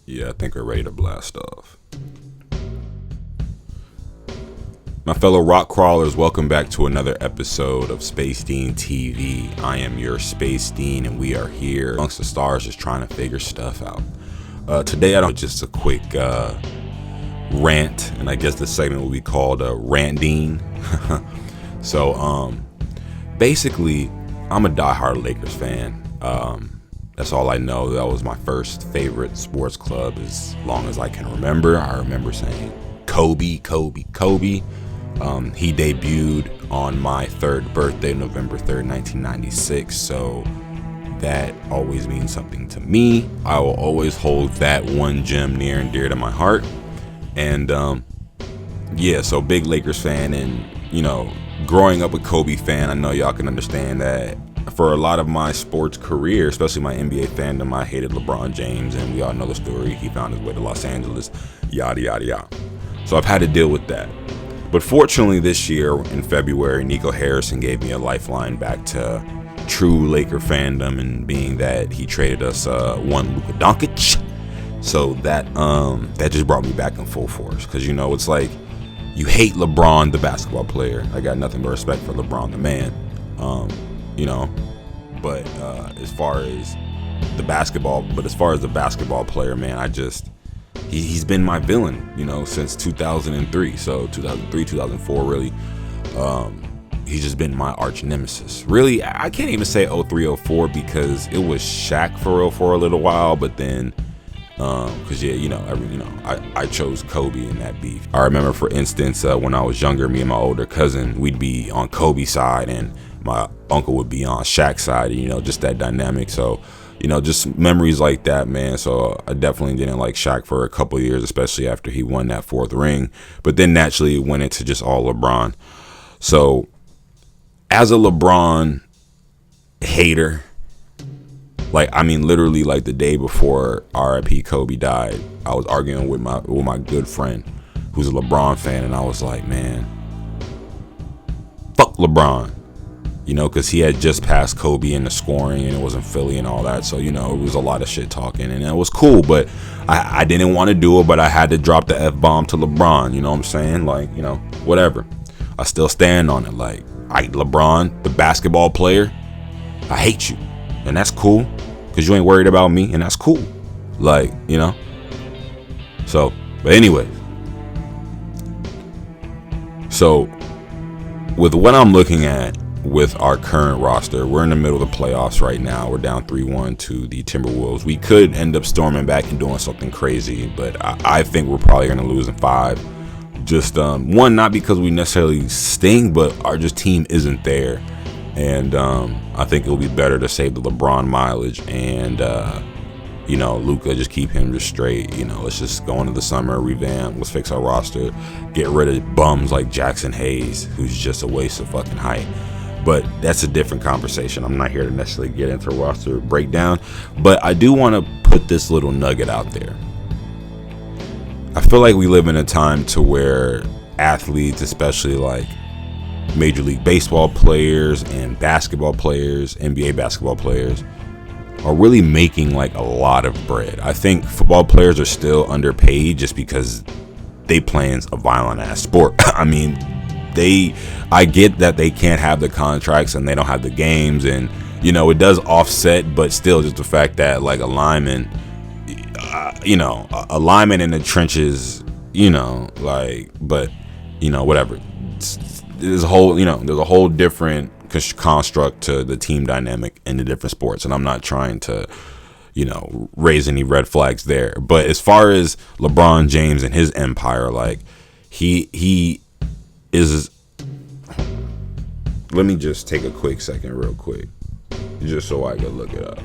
Yeah, I think we're ready to blast off. My fellow rock crawlers, welcome back to another episode of Space Dean TV. I am your Space Dean, and we are here amongst the stars just trying to figure stuff out. Today, I don't just a quick rant, and I guess the segment will be called Rantdean. So, basically, I'm a diehard Lakers fan. That's all I know. That was my first favorite sports club as long as I can remember. I remember saying Kobe. He debuted on my third birthday, November 3rd, 1996. So that always means something to me. I will always hold that one gem near and dear to my heart. And yeah, so big Lakers fan, and growing up a Kobe fan, I know y'all can understand that for a lot of my sports career, especially my NBA fandom, I hated LeBron James, and we all know the story. He found his way to Los Angeles, yada, yada, yada. So I've had to deal with that. But fortunately this year in February, Nico Harrison gave me a lifeline back to true Laker fandom, and being that he traded us one Luka Doncic. So that just brought me back in full force, because it's like you hate LeBron the basketball player. I got nothing but respect for LeBron the man. But as far as the basketball player, man, he's been my villain, since 2003. So 2003, 2004, really. He's just been my arch nemesis. Really, I can't even say 03, 04 because it was Shaq for a little while, but then because I chose Kobe in that beef. I remember, for instance, when I was younger, me and my older cousin, we'd be on Kobe's side, and my uncle would be on Shaq's side, just that dynamic. So, just memories like that, man. So I definitely didn't like Shaq for a couple of years, especially after he won that fourth ring. But then naturally it went into just all LeBron. So as a LeBron hater, literally, the day before RIP Kobe died, I was arguing with my good friend who's a LeBron fan, and I was like, man, fuck LeBron. Because he had just passed Kobe in the scoring, and it was in Philly and all that. So, it was a lot of shit talking, and it was cool, but I didn't want to do it, but I had to drop the F-bomb to LeBron, you know what I'm saying? Whatever. I still stand on it. LeBron, the basketball player, I hate you. And that's cool, because you ain't worried about me, and that's cool. So, but anyways. So, with what I'm looking at, with our current roster, we're in the middle of the playoffs right now. We're down 3-1 to the Timberwolves. We could end up storming back and doing something crazy, but I think we're probably going to lose in 5. Just one, not because we necessarily sting, but our just team isn't there. And I think it'll be better to save the LeBron mileage and Luka, just keep him just straight. Let's just go into the summer, revamp, let's fix our roster, get rid of bums like Jackson Hayes, who's just a waste of fucking height. But that's a different conversation. I'm not here to necessarily get into a roster breakdown, but I do want to put this little nugget out there. I feel like we live in a time to where athletes, especially Major League Baseball players and basketball players, NBA basketball players, are really making a lot of bread. I think football players are still underpaid just because they play a violent ass sport. I get that they can't have the contracts and they don't have the games, and it does offset, but still, just the fact that a lineman in the trenches, but whatever. There's a whole different construct to the team dynamic in the different sports, and I'm not trying to raise any red flags there. But as far as LeBron James and his empire, he is. Let me just take a quick second, real quick, just so I can look it up.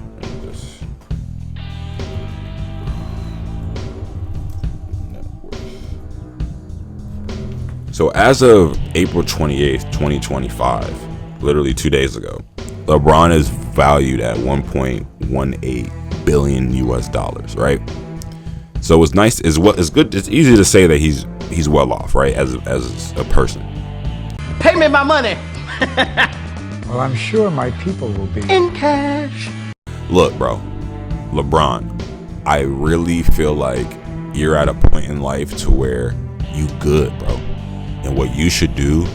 So as of April 28th, 2025, literally 2 days ago, LeBron is valued at $1.18 billion US, right? So it's nice, it's good, it's easy to say that he's well off, right, as a person. Pay me my money. Well, I'm sure my people will be in cash. Look, bro, LeBron, I really feel like you're at a point in life to where you good, bro. And what you should do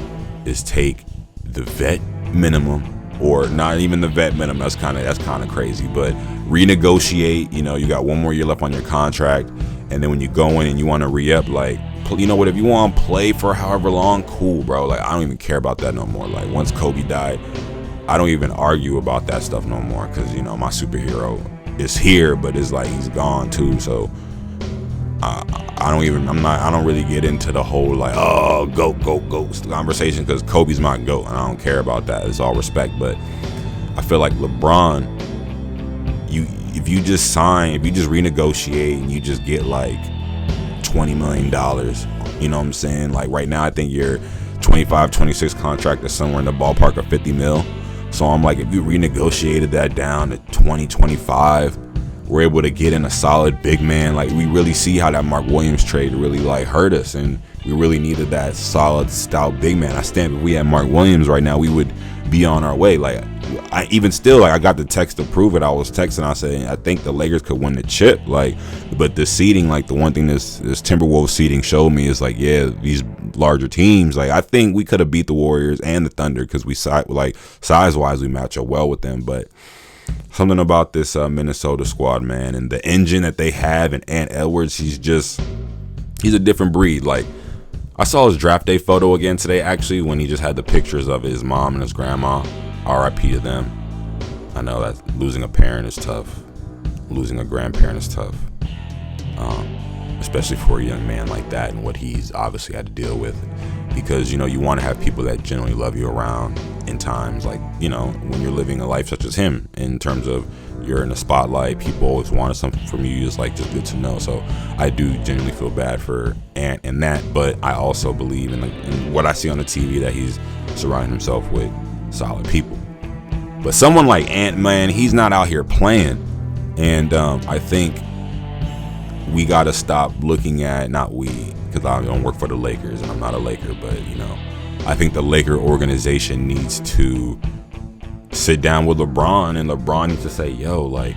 is take the vet minimum, or not even the vet minimum. That's kind of crazy, but renegotiate. You got one more year left on your contract, and then when you go in and you want to re-up, like, you know what? If you want to play for however long, cool, bro. Like, I don't even care about that no more. Like, once Kobe died, I don't even argue about that stuff no more, because my superhero is here, but it's like he's gone too. So I don't really get into the whole like, oh, GOAT conversation, because Kobe's my GOAT and I don't care about that. It's all respect. But I feel like LeBron, if you just renegotiate and you just get like $20 million, you know what I'm saying? Like right now, I think your 25-26 contract is somewhere in the ballpark of 50 mil. So I'm like, if you renegotiated that down to 20-25, we're able to get in a solid big man. Like, we really see how that Mark Williams trade really like hurt us, and we really needed that solid stout big man. If we had Mark Williams right now, we would be on our way. Like, I got the text to prove it. I was texting, I said, I think the Lakers could win the chip. Like, but the seeding, like, the one thing this Timberwolves seeding showed me is like, yeah, these larger teams, like, I think we could have beat the Warriors and the Thunder, because we size wise we match up well with them. But something about this Minnesota squad, man, and the engine that they have, and Ant Edwards, he's a different breed. Like, I saw his draft day photo again today, actually, when he just had the pictures of his mom and his grandma. RIP to them. I know that losing a parent is tough. Losing a grandparent is tough. Especially for a young man like that and what he's obviously had to deal with. Because, you want to have people that genuinely love you around in times like, when you're living a life such as him, in terms of you're in the spotlight, people always wanted something from you. It's like, just good to know. So I do genuinely feel bad for Ant and that, but I also believe in what I see on the TV, that he's surrounding himself with solid people. But someone like Ant, man, he's not out here playing. And I think we got to stop looking at, not we, because I don't work for the Lakers and I'm not a Laker, but I think the Laker organization needs to sit down with LeBron, and LeBron needs to say, yo, like,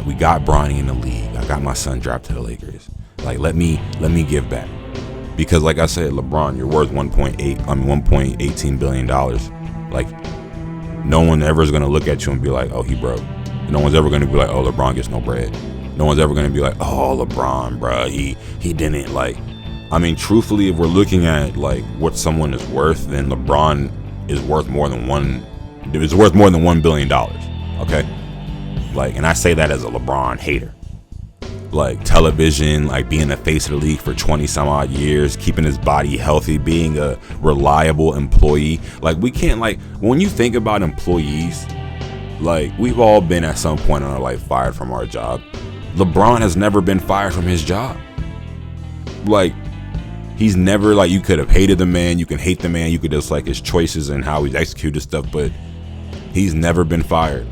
we got Bronny in the league. I got my son drafted to the Lakers. Like, let me give back. Because like I said, LeBron, you're worth $1.18 billion. Like, no one ever is going to look at you and be like, oh, he broke. No one's ever going to be like, oh, LeBron gets no bread. No one's ever going to be like, oh, LeBron, bro, he didn't, like. I mean, truthfully, if we're looking at like what someone is worth, then LeBron is worth more than $1 billion. Okay, like, and I say that as a LeBron hater. Like, television, like being the face of the league for 20 some odd years, keeping his body healthy, being a reliable employee. Like, we can't, like, when you think about employees, like, we've all been at some point in our life fired from our job. LeBron has never been fired from his job. Like, he's never, like, you could have hated the man, you can hate the man, you could dislike his choices and how he's executed stuff, but he's never been fired.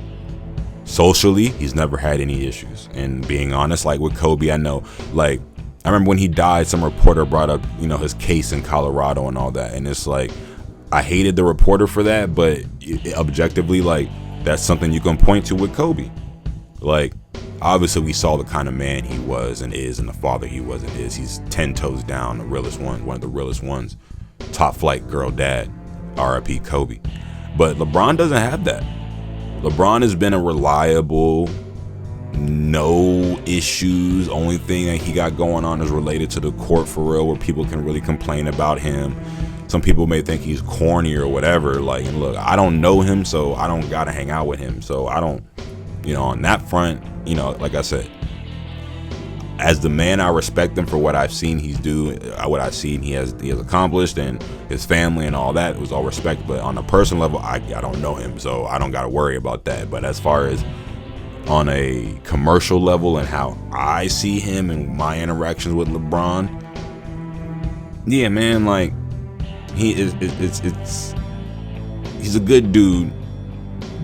Socially, he's never had any issues. And being honest, like with Kobe, I know, like, I remember when he died, some reporter brought up, his case in Colorado and all that. And it's like, I hated the reporter for that, but objectively, like, that's something you can point to with Kobe. Like, obviously we saw the kind of man he was and is, and the father he was and is. He's 10 toes down, the realest one of the realest ones. Top flight girl dad, RIP Kobe. But LeBron doesn't have that. LeBron has been a reliable, no issues. Only thing that he got going on is related to the court, for real, where people can really complain about him. Some people may think he's corny or whatever. Like, and look, I don't know him, so I don't gotta hang out with him. So I don't, on that front, like I said, as the man, I respect him for what I've seen he has accomplished, and his family and all that. It was all respect. But on a personal level, I don't know him, so I don't got to worry about that. But as far as on a commercial level and how I see him and my interactions with LeBron, yeah, man, like, he's a good dude,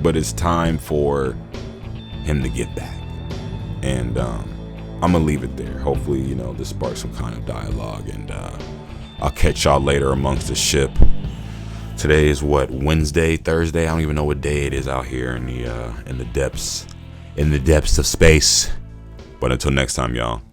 but it's time for him to get back. And I'm gonna leave it there. Hopefully, this sparks some kind of dialogue, and I'll catch y'all later amongst the ship. Today is what, Wednesday, Thursday? I don't even know what day it is out here in the depths of space. But until next time, y'all.